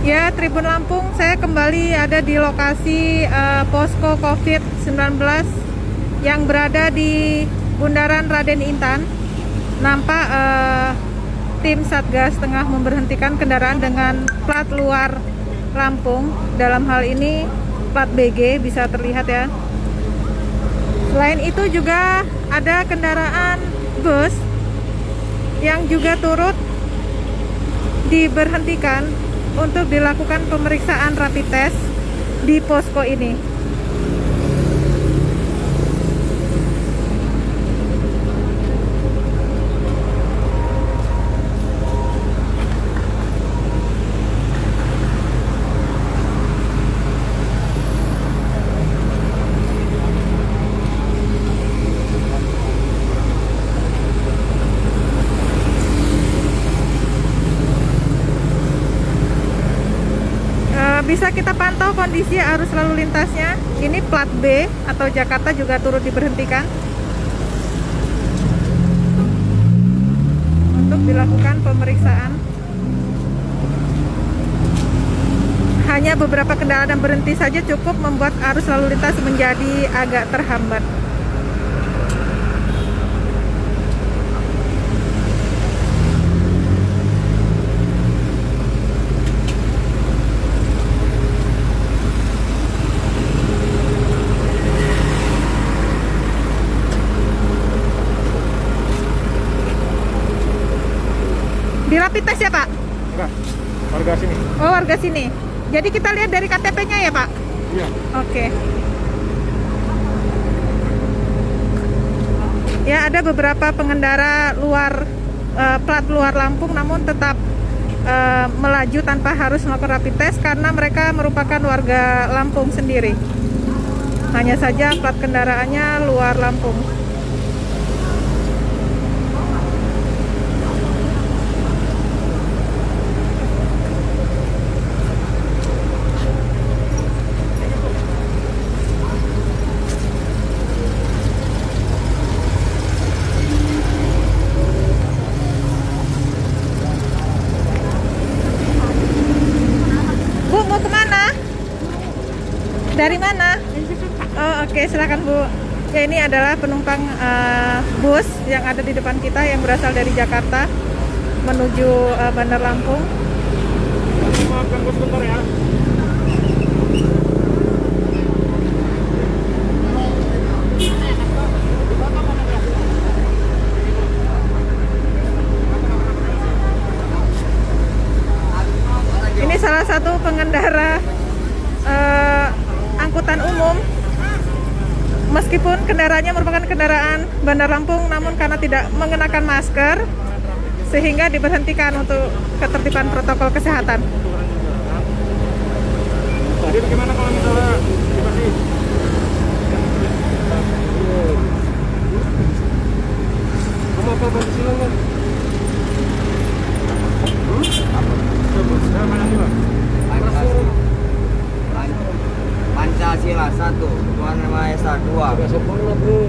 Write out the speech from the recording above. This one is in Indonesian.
Ya, Tribun Lampung, saya kembali ada di lokasi posko COVID-19 yang berada di Bundaran Raden Intan. Nampak tim Satgas tengah memberhentikan kendaraan dengan plat luar Lampung. Dalam hal ini plat BG, bisa terlihat ya. Selain itu juga ada kendaraan bus yang juga turut diberhentikan untuk dilakukan pemeriksaan rapid test di posko ini. Bisa kita pantau kondisi arus lalu lintasnya. Ini plat B atau Jakarta juga turut diberhentikan untuk dilakukan pemeriksaan. Hanya beberapa kendaraan yang berhenti saja cukup membuat arus lalu lintas menjadi agak terhambat. Di rapid test ya, Pak? Enggak, warga sini. Oh, warga sini. Jadi kita lihat dari KTP-nya ya, Pak? Iya. Oke. Ya, ada beberapa pengendara luar plat luar Lampung namun tetap melaju tanpa harus melakukan rapid test karena mereka merupakan warga Lampung sendiri. Hanya saja plat kendaraannya luar Lampung. Bu, mau kemana? Dari mana? Oh, oke, silakan Bu. Ya, ini adalah penumpang bus yang ada di depan kita yang berasal dari Jakarta menuju Bandar Lampung. Maaf ganggu sebentar ya. Ini salah satu pengendara angkutan umum. Meskipun kendaraannya merupakan kendaraan Bandar Lampung, namun karena tidak mengenakan masker, sehingga diberhentikan untuk ketertiban protokol kesehatan. Jadi bagaimana kalau misalnya dikasih? Kamu apa kondisi lo? Pancasila 1, Tuhan Maha Esa 2. Sempurna bro.